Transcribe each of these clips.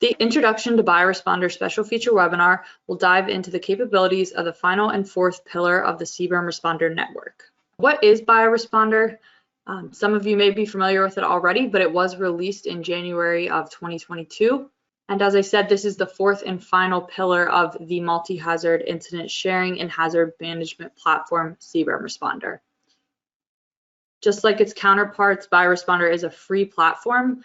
The Introduction to BioResponder Special Feature webinar will dive into the capabilities of the final and fourth pillar of the CBRN Responder Network. What is BioResponder? Some of you may be familiar with it already, but it was released in January of 2022. And as I said, this is the fourth and final pillar of the multi-hazard incident sharing and hazard management platform, CBRN Responder. Just like its counterparts, BioResponder is a free platform,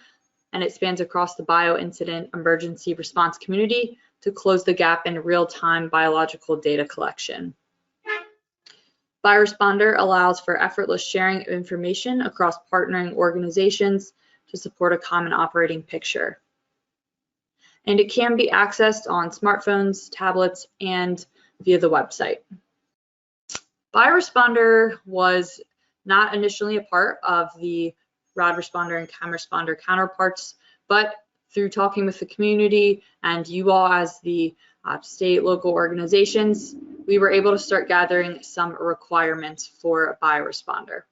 and it spans across the bio-incident emergency response community to close the gap in real-time biological data collection. BioResponder allows for effortless sharing of information across partnering organizations to support a common operating picture. And it can be accessed on smartphones, tablets, and via the website. BioResponder was not initially a part of the RadResponder and ChemResponder counterparts, but through talking with the community and you all as the state, local organizations, we were able to start gathering some requirements for BioResponder.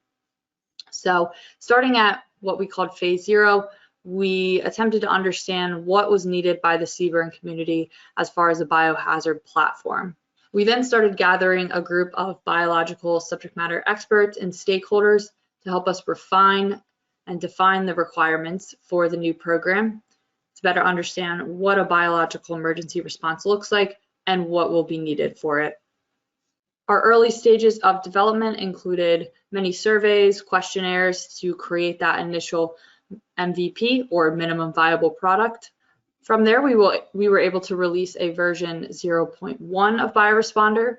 So starting at what we called phase 0, we attempted to understand what was needed by the CBRN community as far as a biohazard platform. We then started gathering a group of biological subject matter experts and stakeholders to help us refine and define the requirements for the new program to better understand what a biological emergency response looks like and what will be needed for it. Our early stages of development included many surveys, questionnaires to create that initial MVP or minimum viable product. From there, we were able to release a version 0.1 of BioResponder.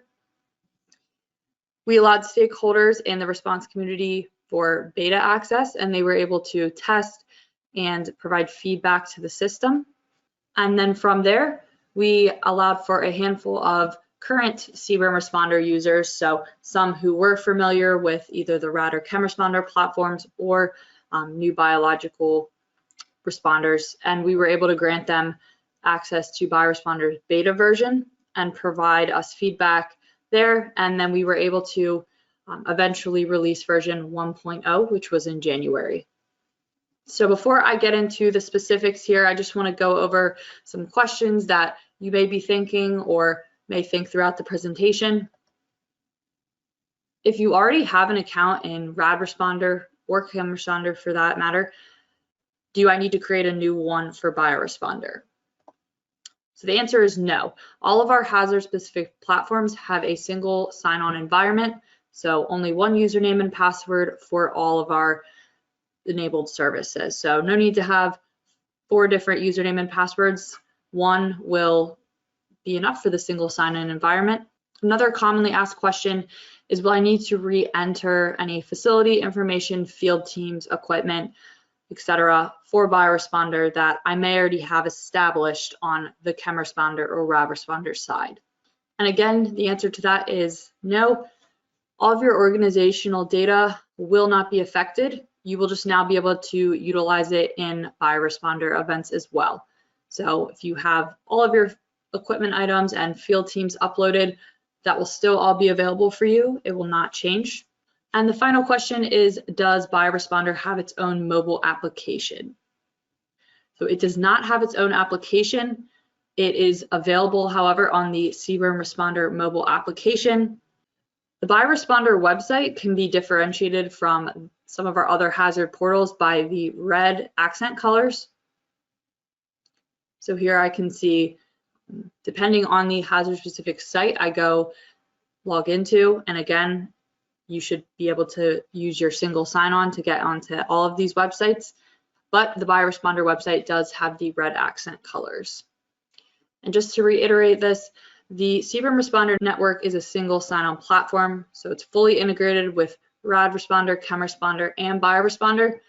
We allowed stakeholders in the response community for beta access, and they were able to test and provide feedback to the system. And then from there, we allowed for a handful of current CBRN Responder users, so some who were familiar with either the RAD or ChemResponder platforms or new biological responders, and we were able to grant them access to BioResponder's beta version and provide us feedback there. And then we were able to eventually release version 1.0, which was in January. So before I get into the specifics here, I just want to go over some questions that you may be thinking or may think throughout the presentation. If you already have an account in RadResponder or ChemResponder for that matter, do I need to create a new one for BioResponder? So the answer is no. All of our hazard-specific platforms have a single sign-on environment, so only one username and password for all of our enabled services. So no need to have 4 different username and passwords. One will be enough for the single sign-in environment. Another commonly asked question is, will I need to re-enter any facility information, field teams, equipment, etc. for BioResponder that I may already have established on the ChemResponder or RadResponder side? And again, the answer to that is no. All of your organizational data will not be affected. You will just now be able to utilize it in BioResponder events as well. So if you have all of your equipment items and field teams uploaded, that will still all be available for you. It will not change. And the final question is, does BioResponder have its own mobile application? So it does not have its own application. It is available, however, on the CBRN Responder mobile application. The BioResponder website can be differentiated from some of our other hazard portals by the red accent colors. So here I can see, depending on the hazard-specific site I go log into, and again, you should be able to use your single sign-on to get onto all of these websites, but the BioResponder website does have the red accent colors. And just to reiterate this, the CBRN Responder Network is a single sign-on platform, so it's fully integrated with RadResponder, ChemResponder, and BioResponder.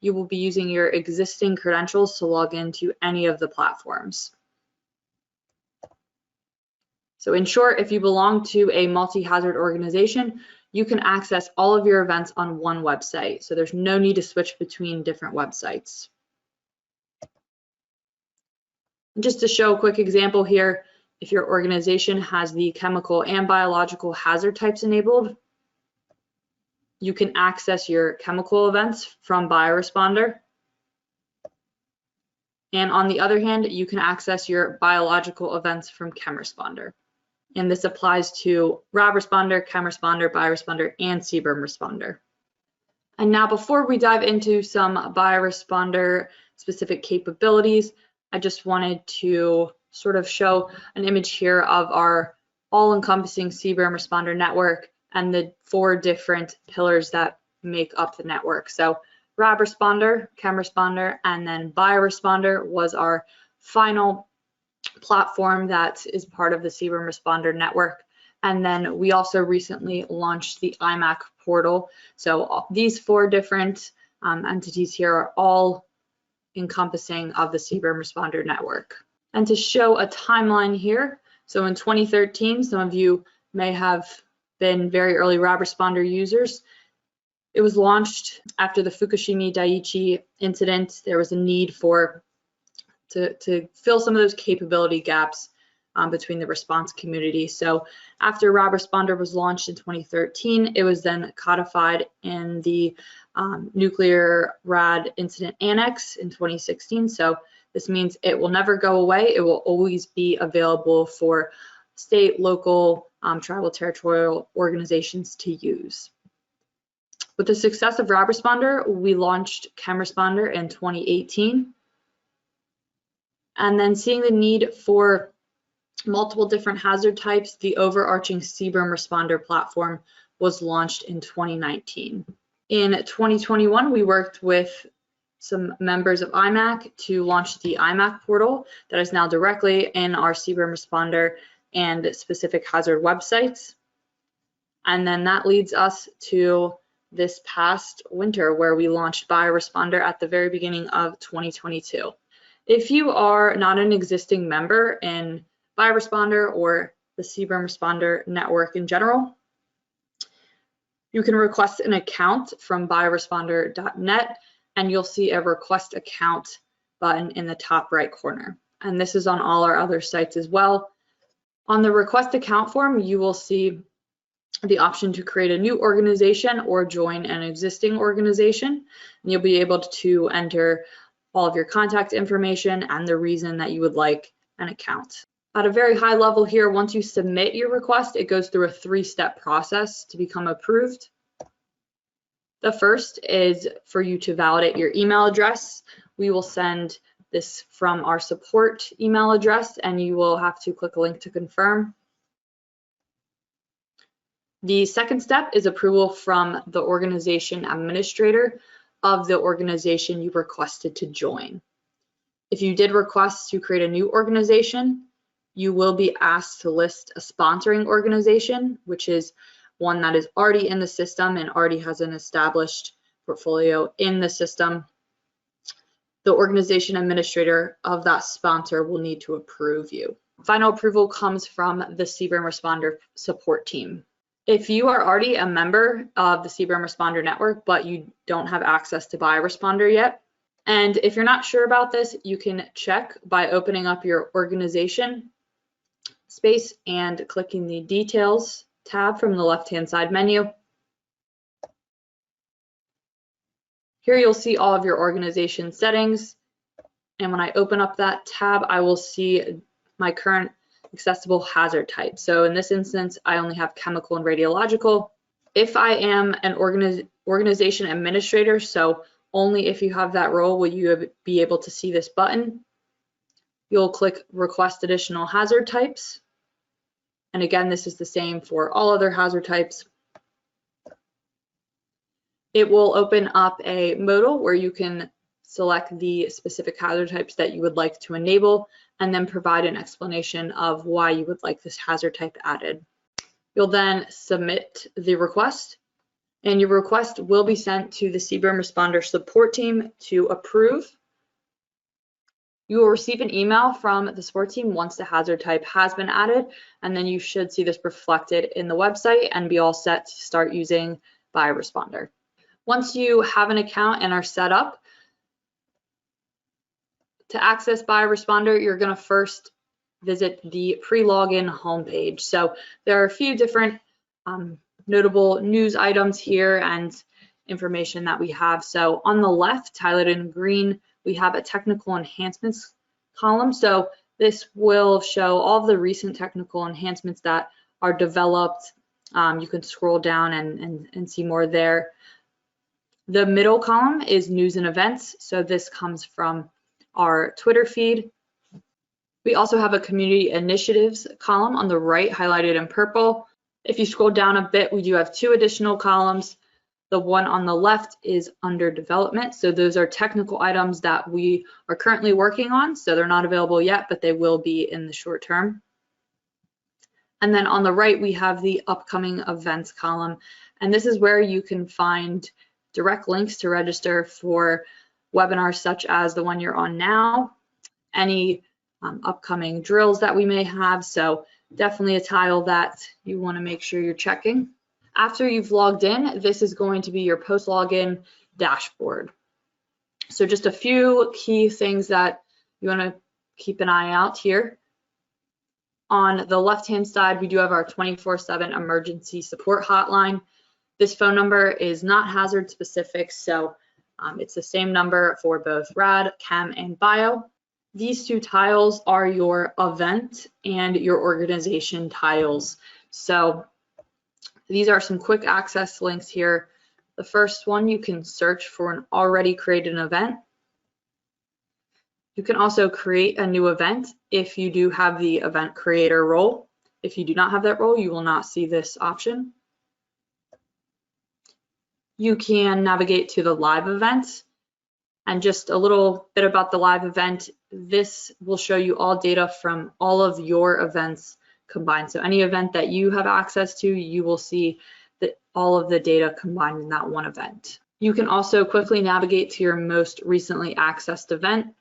You will be using your existing credentials to log into any of the platforms. So in short, if you belong to a multi-hazard organization, you can access all of your events on one website. So there's no need to switch between different websites. And just to show a quick example here, if your organization has the chemical and biological hazard types enabled, you can access your chemical events from BioResponder. And on the other hand, you can access your biological events from ChemResponder. And this applies to RadResponder, ChemResponder, BioResponder, and CBRN Responder. And now before we dive into some BioResponder specific capabilities, I just wanted to sort of show an image here of our all-encompassing CBRN Responder network and the 4 different pillars that make up the network. So RadResponder, ChemResponder, and then BioResponder was our final platform that is part of the CBRN Responder network. And then we also recently launched the IMAC portal. So these 4 different entities here are all encompassing of the CBRN Responder network. And to show a timeline here, so in 2013, some of you may have been very early RadResponder users. It was launched after the Fukushima Daiichi incident. There was a need to fill some of those capability gaps between the response community. So after RadResponder was launched in 2013, it was then codified in the Nuclear Rad Incident Annex in 2016. So this means it will never go away. It will always be available for state, local, tribal, territorial organizations to use. With the success of RadResponder, we launched ChemResponder in 2018. And then seeing the need for multiple different hazard types, the overarching CBRN Responder platform was launched in 2019. In 2021, we worked with some members of IMAC to launch the IMAC portal that is now directly in our CBRN Responder and specific hazard websites. And then that leads us to this past winter where we launched BioResponder at the very beginning of 2022. If you are not an existing member in BioResponder or the CBRN Responder network in general, you can request an account from bioresponder.net and you'll see a request account button in the top right corner. And this is on all our other sites as well. On the request account form, you will see the option to create a new organization or join an existing organization. And you'll be able to enter all of your contact information and the reason that you would like an account. At a very high level here, once you submit your request, it goes through a 3-step process to become approved. The first is for you to validate your email address. We will send this from our support email address and you will have to click a link to confirm. The second step is approval from the organization administrator of the organization you requested to join. If you did request to create a new organization, you will be asked to list a sponsoring organization, which is one that is already in the system and already has an established portfolio in the system. The organization administrator of that sponsor will need to approve you. Final approval comes from the CBRN Responder support team. If you are already a member of the CBRN Responder network, but you don't have access to BioResponder yet, and if you're not sure about this, you can check by opening up your organization space and clicking the Details tab from the left-hand side menu. Here you'll see all of your organization settings, and when I open up that tab, I will see my current accessible hazard type. So in this instance, I only have chemical and radiological. If I am an organization administrator, so only if you have that role will you be able to see this button. You'll click Request Additional Hazard Types. And again, this is the same for all other hazard types. It will open up a modal where you can select the specific hazard types that you would like to enable and then provide an explanation of why you would like this hazard type added. You'll then submit the request and your request will be sent to the CBRN Responder support team to approve. You will receive an email from the support team once the hazard type has been added, and then you should see this reflected in the website and be all set to start using BioResponder. Once you have an account and are set up, to access BioResponder, you're going to first visit the pre-login homepage. So there are a few different notable news items here and information that we have. So on the left, highlighted in green, we have a technical enhancements column. So this will show all of the recent technical enhancements that are developed. You can scroll down and see more there. The middle column is news and events. So this comes from our Twitter feed. We also have a community initiatives column on the right, highlighted in purple. If you scroll down a bit, we do have 2 additional columns. The one on the left is under development. So those are technical items that we are currently working on. So they're not available yet, but they will be in the short term. And then on the right, we have the upcoming events column. And this is where you can find direct links to register for webinars such as the one you're on now, any upcoming drills that we may have. So definitely a tile that you want to make sure you're checking. After you've logged in, this is going to be your post-login dashboard. So just a few key things that you want to keep an eye out here. On the left-hand side, we do have our 24/7 emergency support hotline. This phone number is not hazard specific, so it's the same number for both rad, chem, and bio. These 2 tiles are your event and your organization tiles. So these are some quick access links here. The first one, you can search for an already created event. You can also create a new event if you do have the event creator role. If you do not have that role, you will not see this option. You can navigate to the live event. And just a little bit about the live event, this will show you all data from all of your events combined. So any event that you have access to, you will see that all of the data combined in that one event. You can also quickly navigate to your most recently accessed event.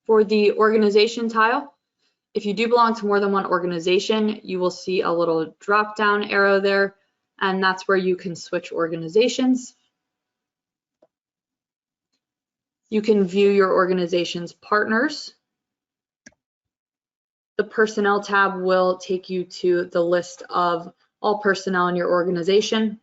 For the organization tile, if you do belong to more than one organization, you will see a little drop-down arrow there, and that's where you can switch organizations. You can view your organization's partners. The personnel tab will take you to the list of all personnel in your organization.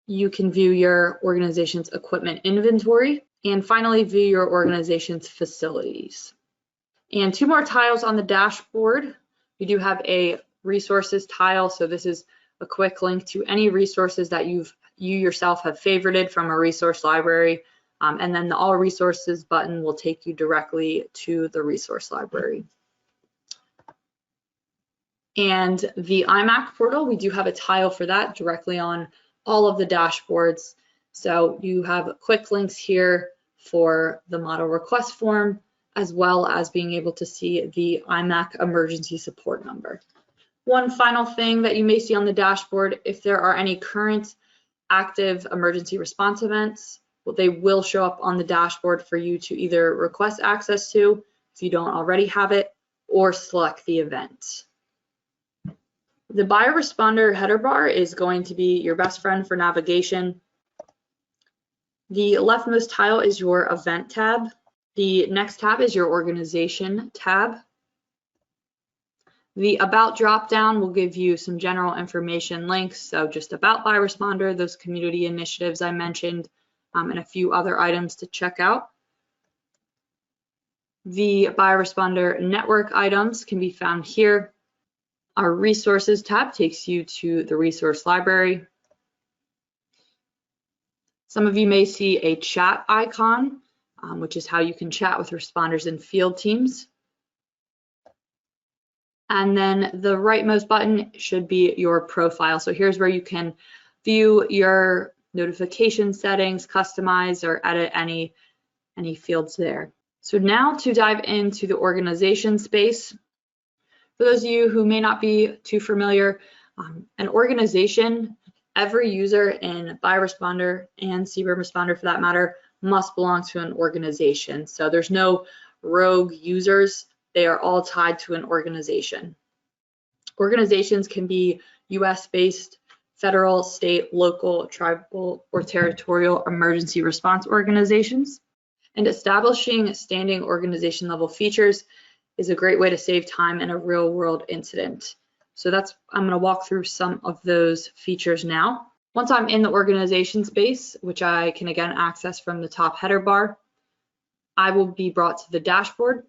You can view your organization's equipment inventory, and finally view your organization's facilities. And 2 more tiles on the dashboard. We do have a resources tile, so this is a quick link to any resources that you yourself have favorited from a resource library, and then the all resources button will take you directly to the resource library. And the IMAC portal, we do have a tile for that directly on all of the dashboards. So you have quick links here for the model request form, as well as being able to see the IMAC emergency support number. One final thing that you may see on the dashboard, if there are any current active emergency response events, well, they will show up on the dashboard for you to either request access to if you don't already have it, or select the event. The BioResponder Header Bar is going to be your best friend for navigation. The leftmost tile is your event tab. The next tab is your organization tab. The About dropdown will give you some general information links, so just about BioResponder, those community initiatives I mentioned, and a few other items to check out. The BioResponder Network items can be found here. Our Resources tab takes you to the resource library. Some of you may see a chat icon, which is how you can chat with responders and field teams. And then the rightmost button should be your profile. So here's where you can view your notification settings, customize or edit any fields there. So now to dive into the organization space. For those of you who may not be too familiar, an organization, every user in BioResponder and CBRN Responder for that matter must belong to an organization. So there's no rogue users. They are all tied to an organization. Organizations can be US-based, federal, state, local, tribal, or territorial emergency response organizations. And establishing standing organization level features is a great way to save time in a real world incident. So I'm going to walk through some of those features now. Once I'm in the organization space, which I can again access from the top header bar, I will be brought to the dashboard.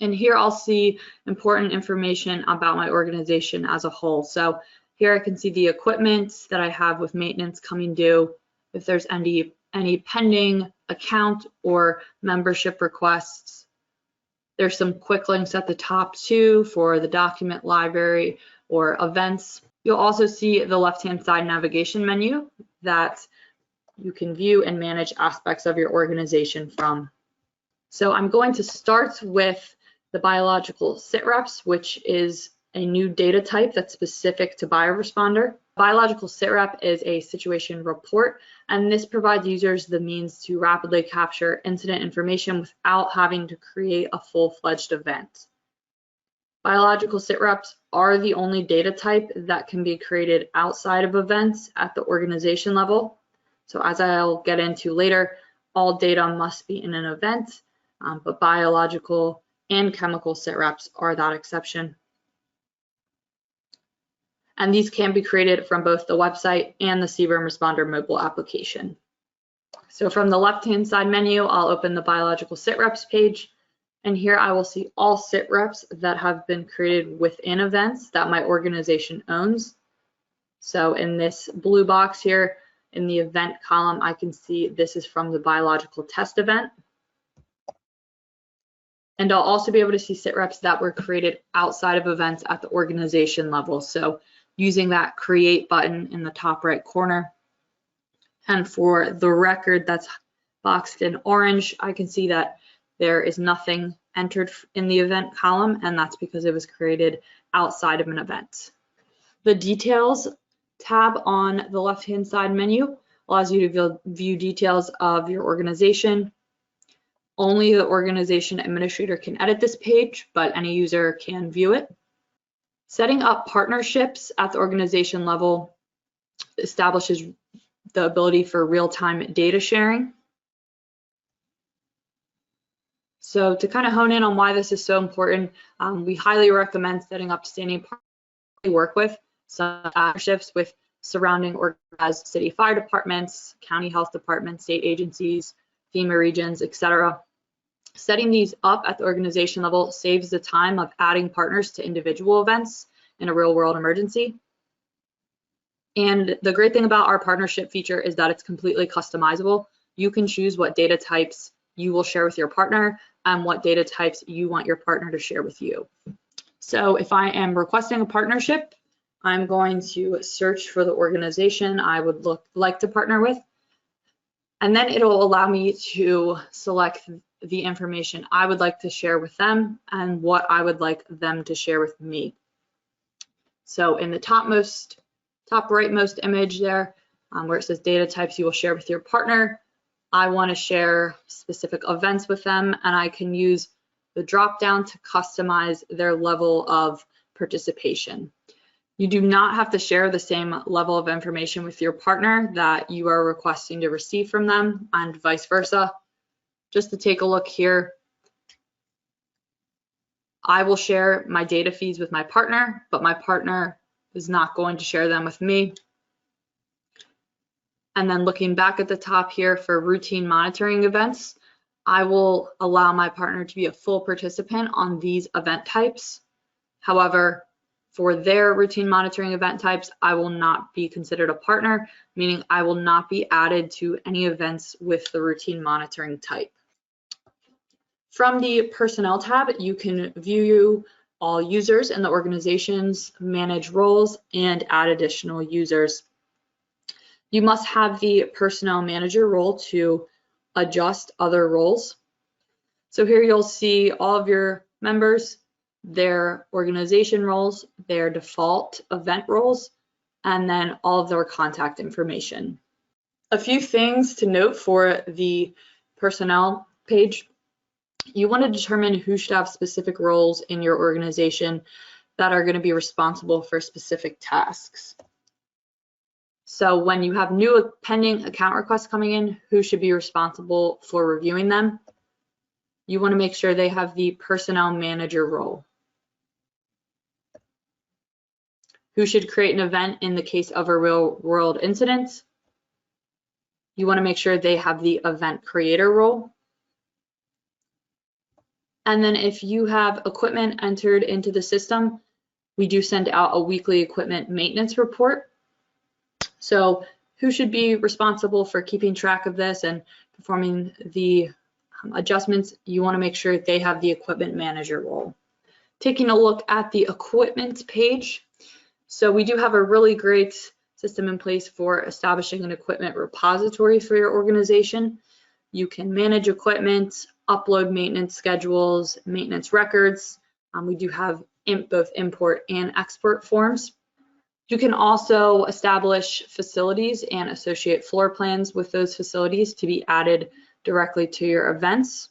And here I'll see important information about my organization as a whole. So here I can see the equipment that I have with maintenance coming due, if there's any pending account or membership requests. There's some quick links at the top too for the document library or events. You'll also see the left-hand side navigation menu that you can view and manage aspects of your organization from. So I'm going to start with the biological SITREPS, which is a new data type that's specific to BioResponder. Biological SITREP is a situation report, and this provides users the means to rapidly capture incident information without having to create a full-fledged event. Biological SITREPs are the only data type that can be created outside of events at the organization level. So as I'll get into later, all data must be in an event, but biological and chemical SITREPs are that exception. And these can be created from both the website and the CBRN Responder mobile application. So from the left-hand side menu, I'll open the biological SITREPs page, and here I will see all SITREPs that have been created within events that my organization owns. So in this blue box here, in the event column, I can see this is from the biological test event. And I'll also be able to see SITREPs that were created outside of events at the organization level. So using that create button in the top right corner. And for the record that's boxed in orange, I can see that there is nothing entered in the event column, and that's because it was created outside of an event. The details tab on the left-hand side menu allows you to view details of your organization. Only the organization administrator can edit this page, but any user can view it. Setting up partnerships at the organization level establishes the ability for real-time data sharing. So to kind of hone in on why this is so important, we highly recommend setting up standing partnerships. Work with some partnerships with surrounding organizations, city fire departments, county health departments, state agencies, FEMA regions, etc. Setting these up at the organization level saves the time of adding partners to individual events in a real-world emergency. And the great thing about our partnership feature is that it's completely customizable. You can choose what data types you will share with your partner and what data types you want your partner to share with you. So if I am requesting a partnership, I'm going to search for the organization I would like to partner with, and then it'll allow me to select the information I would like to share with them and what I would like them to share with me. So in the top rightmost image there, where it says data types you will share with your partner, I want to share specific events with them, and I can use the drop down to customize their level of participation. You do not have to share the same level of information with your partner that you are requesting to receive from them, and vice versa. Just to take a look here, I will share my data feeds with my partner, but my partner is not going to share them with me. And then looking back at the top here for routine monitoring events, I will allow my partner to be a full participant on these event types. However, for their routine monitoring event types, I will not be considered a partner, meaning I will not be added to any events with the routine monitoring type. From the Personnel tab, you can view all users in the organizations, manage roles, and add additional users. You must have the Personnel Manager role to adjust other roles. So here you'll see all of your members, their organization roles, their default event roles, and then all of their contact information. A few things to note for the Personnel page. You want to determine who should have specific roles in your organization that are going to be responsible for specific tasks. So when you have new pending account requests coming in, who should be responsible for reviewing them? You want to make sure they have the Personnel Manager role. who should create an event in the case of a real-world incident. You want to make sure they have the event creator role. And then if you have equipment entered into the system, we do send out a weekly equipment maintenance report. So who should be responsible for keeping track of this and performing the adjustments? You want to make sure they have the equipment manager role. Taking a look at the equipment page. So we do have a really great system in place for establishing an equipment repository for your organization. You can manage equipment, upload maintenance schedules, maintenance records. We do have both import and export forms. You can also establish facilities and associate floor plans with those facilities to be added directly to your events.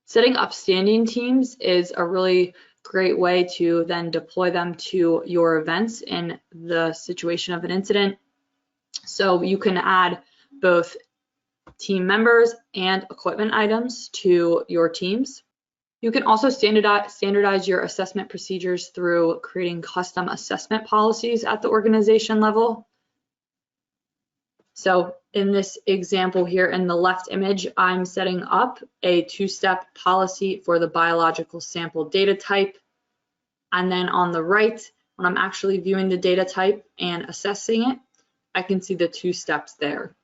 Setting up standing teams is a really great way to then deploy them to your events in the situation of an incident. So you can add both team members and equipment items to your teams. You can also standardize your assessment procedures through creating custom assessment policies at the organization level. So in this example here in the left image, I'm setting up a two-step policy for the biological sample data type. And then on the right, when I'm actually viewing the data type and assessing it, I can see the two steps there.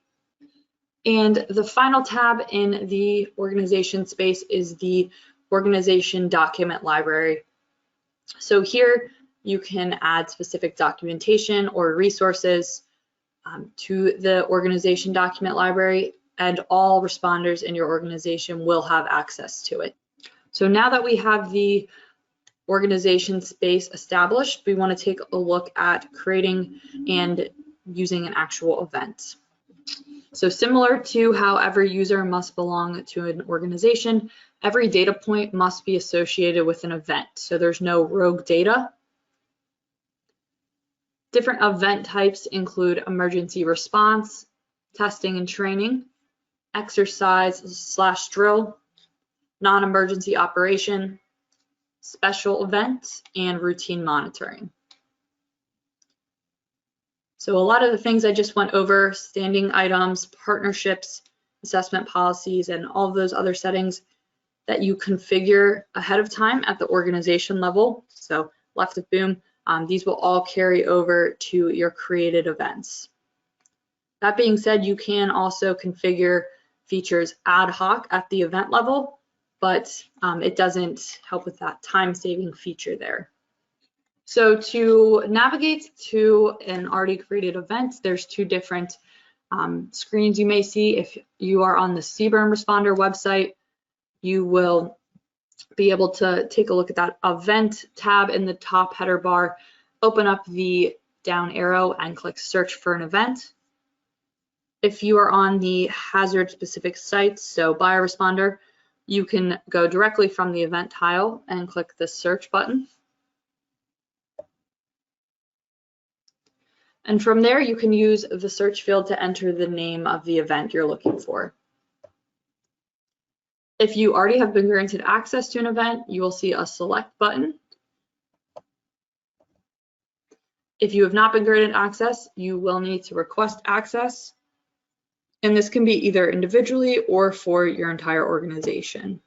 And the final tab in the organization space is the organization document library. So here you can add specific documentation or resources to the organization document library, and all responders in your organization will have access to it. So now that we have the organization space established, we want to take a look at creating and using an actual event. So similar to how every user must belong to an organization, every data point must be associated with an event. So there's no rogue data. Different event types include emergency response, testing and training, exercise/drill, non-emergency operation, special event, and routine monitoring. So a lot of the things I just went over, standing items, partnerships, assessment policies, and all of those other settings that you configure ahead of time at the organization level. So left of boom, these will all carry over to your created events. That being said, you can also configure features ad hoc at the event level, but it doesn't help with that time-saving feature there. So to navigate to an already created event, there's two different screens you may see. If you are on the CBRN Responder website, you will be able to take a look at that event tab in the top header bar, open up the down arrow and click search for an event. If you are on the hazard specific sites, so BioResponder, you can go directly from the event tile and click the search button. And from there, you can use the search field to enter the name of the event you're looking for. If you already have been granted access to an event, you will see a select button. If you have not been granted access, you will need to request access. And this can be either individually or for your entire organization.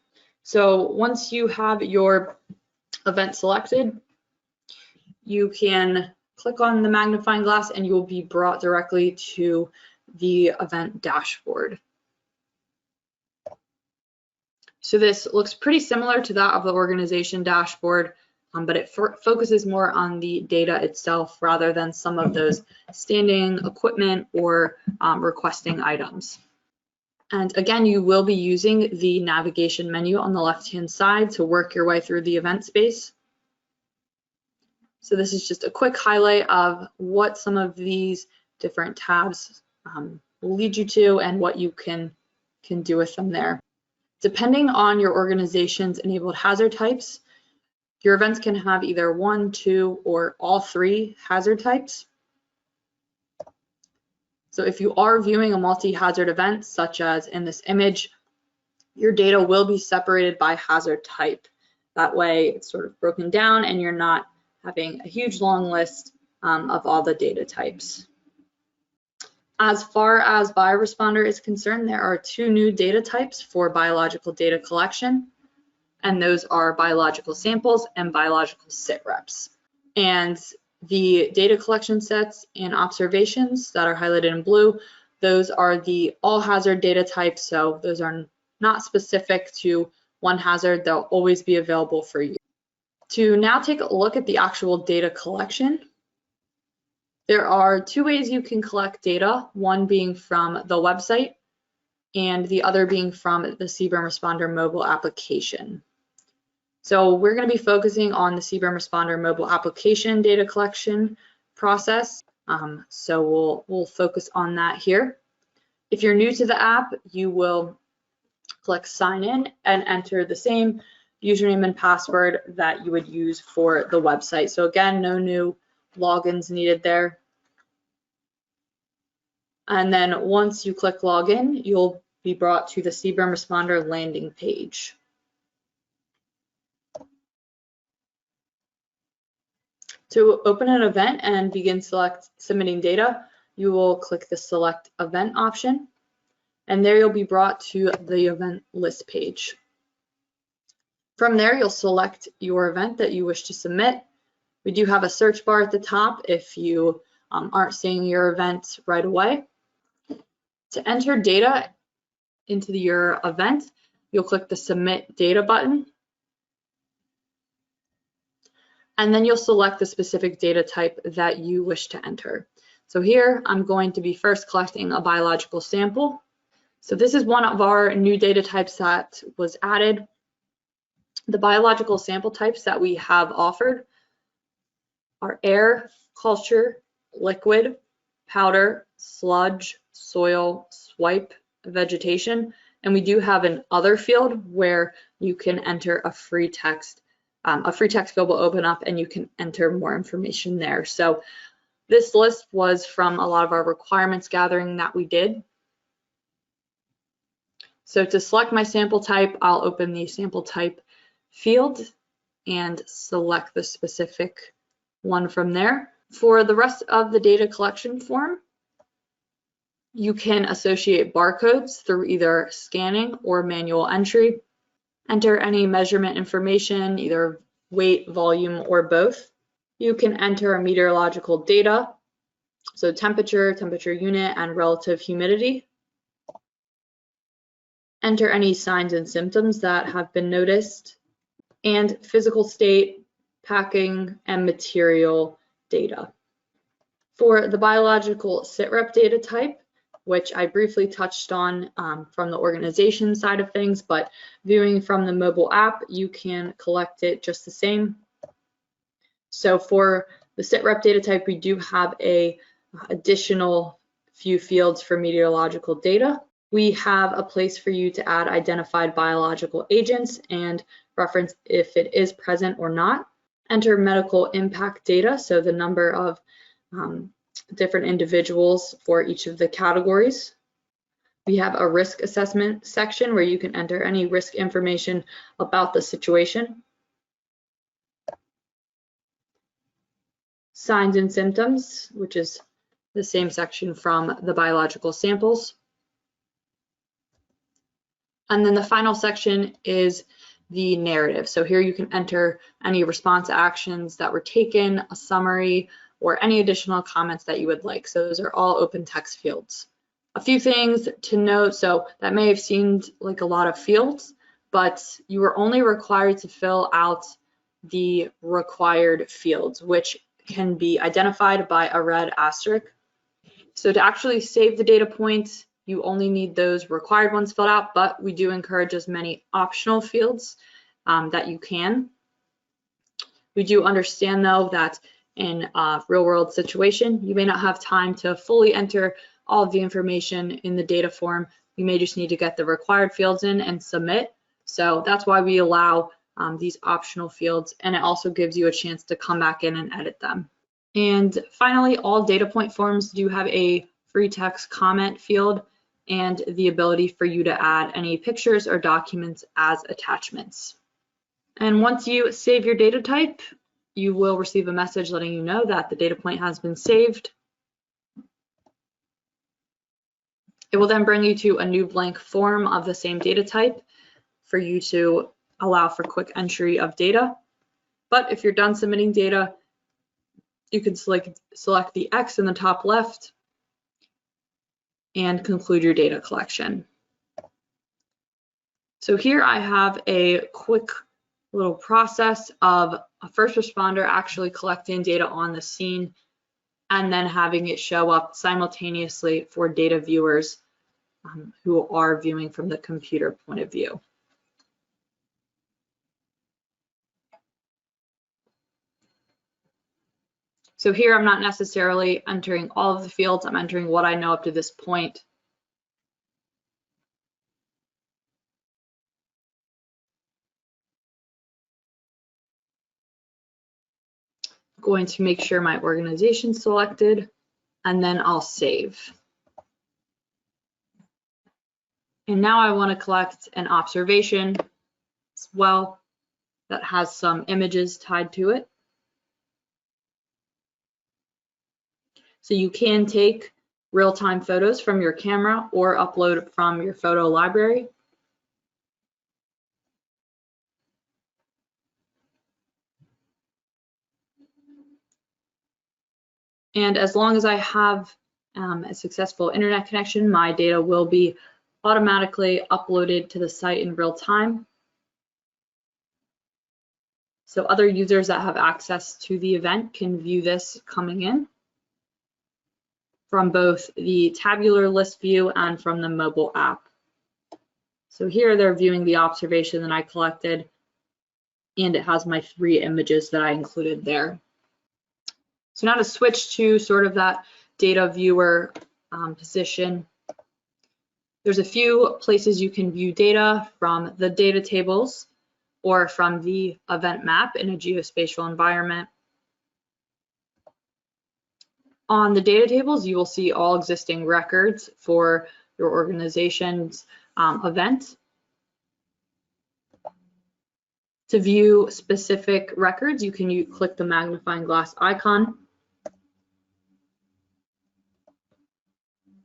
So once you have your event selected, you can click on the magnifying glass and you will be brought directly to the event dashboard. So this looks pretty similar to that of the organization dashboard, but it focuses more on the data itself rather than some of those standing equipment or requesting items. And again, you will be using the navigation menu on the left-hand side to work your way through the event space. So this is just a quick highlight of what some of these different tabs will lead you to and what you can do with them there. Depending on your organization's enabled hazard types, your events can have either 1, 2, or all 3 hazard types. So if you are viewing a multi-hazard event, such as in this image, your data will be separated by hazard type. That way it's sort of broken down and you're not having a huge long list of all the data types. As far as BioResponder is concerned, there are 2 new data types for biological data collection, and those are biological samples and biological SITREPS. And the data collection sets and observations that are highlighted in blue, those are the all hazard data types, so those are not specific to one hazard, they'll always be available for you. To now take a look at the actual data collection, there are 2 ways you can collect data, one being from the website and the other being from the CBRN Responder mobile application. So we're going to be focusing on the CBRN Responder mobile application data collection process. So we'll focus on that here. If you're new to the app, you will click sign in and enter the same username and password that you would use for the website. So again, no new logins needed there. And then once you click login, you'll be brought to the CBRN Responder landing page. To open an event and begin submitting data, you will click the select event option, and there you'll be brought to the event list page. From there, you'll select your event that you wish to submit. We do have a search bar at the top if you aren't seeing your event right away. To enter data into your event, you'll click the Submit Data button, and then you'll select the specific data type that you wish to enter. So here, I'm going to be first collecting a biological sample. So this is one of our new data types that was added. The biological sample types that we have offered are air, culture, liquid, powder, sludge, soil, swipe, vegetation, and we do have an other field where you can enter a free text. A free text field will open up and you can enter more information there. So this list was from a lot of our requirements gathering that we did. So to select my sample type, I'll open the sample type field and select the specific one from there. For the rest of the data collection form, you can associate barcodes through either scanning or manual entry. Enter any measurement information, either weight, volume, or both. You can enter meteorological data, so temperature, temperature unit, and relative humidity. Enter any signs and symptoms that have been noticed, and physical state, packing, and material data. For the biological SITREP data type, which I briefly touched on from the organization side of things, but viewing from the mobile app, you can collect it just the same. So for the SITREP data type, we do have a additional few fields for meteorological data. We have a place for you to add identified biological agents and reference if it is present or not. Enter medical impact data, so the number of different individuals for each of the categories. We have a risk assessment section where you can enter any risk information about the situation. Signs and symptoms, which is the same section from the biological samples. And then the final section is the narrative. So here you can enter any response actions that were taken, a summary, or any additional comments that you would like. So those are all open text fields. A few things to note, so that may have seemed like a lot of fields, but you are only required to fill out the required fields, which can be identified by a red asterisk. So to actually save the data points, you only need those required ones filled out, but we do encourage as many optional fields that you can. We do understand though that in a real world situation, you may not have time to fully enter all of the information in the data form. You may just need to get the required fields in and submit. So that's why we allow these optional fields, and it also gives you a chance to come back in and edit them. And finally, all data point forms do have a free text comment field and the ability for you to add any pictures or documents as attachments. And once you save your data type, you will receive a message letting you know that the data point has been saved. It will then bring you to a new blank form of the same data type for you to allow for quick entry of data. But if you're done submitting data, you can select the X in the top left and conclude your data collection. So here I have a quick little process of a first responder actually collecting data on the scene and then having it show up simultaneously for data viewers who are viewing from the computer point of view. So here I'm not necessarily entering all of the fields, I'm entering what I know up to this point. I'm going to make sure my organization's selected, and then I'll save. And now I want to collect an observation as well that has some images tied to it. So you can take real-time photos from your camera or upload from your photo library. And as long as I have a successful internet connection, my data will be automatically uploaded to the site in real time. So other users that have access to the event can view this coming in from both the tabular list view and from the mobile app. So here they're viewing the observation that I collected, and it has my 3 images that I included there. So now to switch to sort of that data viewer position, there's a few places you can view data from the data tables or from the event map in a geospatial environment. On the data tables, you will see all existing records for your organization's event. To view specific records, you can click the magnifying glass icon,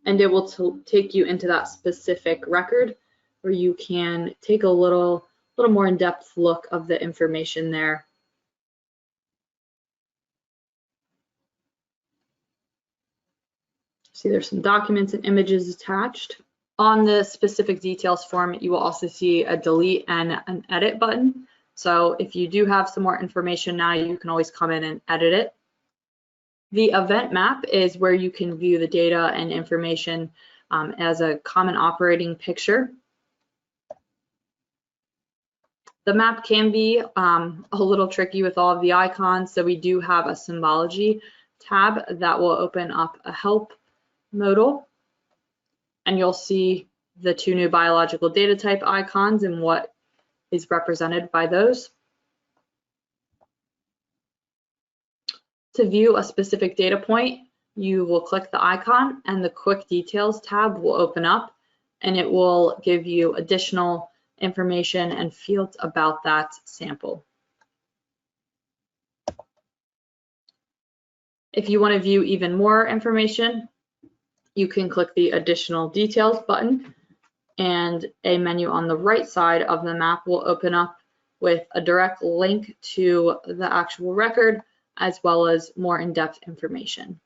and it will take you into that specific record where you can take a little more in-depth look of the information there. See, there's some documents and images attached. On the specific details form, you will also see a delete and an edit button. So if you do have some more information now, you can always come in and edit it. The event map is where you can view the data and information as a common operating picture. The map can be a little tricky with all of the icons, so we do have a symbology tab that will open up a help modal, and you'll see the 2 new biological data type icons and what is represented by those. To view a specific data point, you will click the icon and the Quick Details tab will open up, and it will give you additional information and fields about that sample. If you want to view even more information, you can click the Additional Details button, and a menu on the right side of the map will open up with a direct link to the actual record as well as more in-depth information.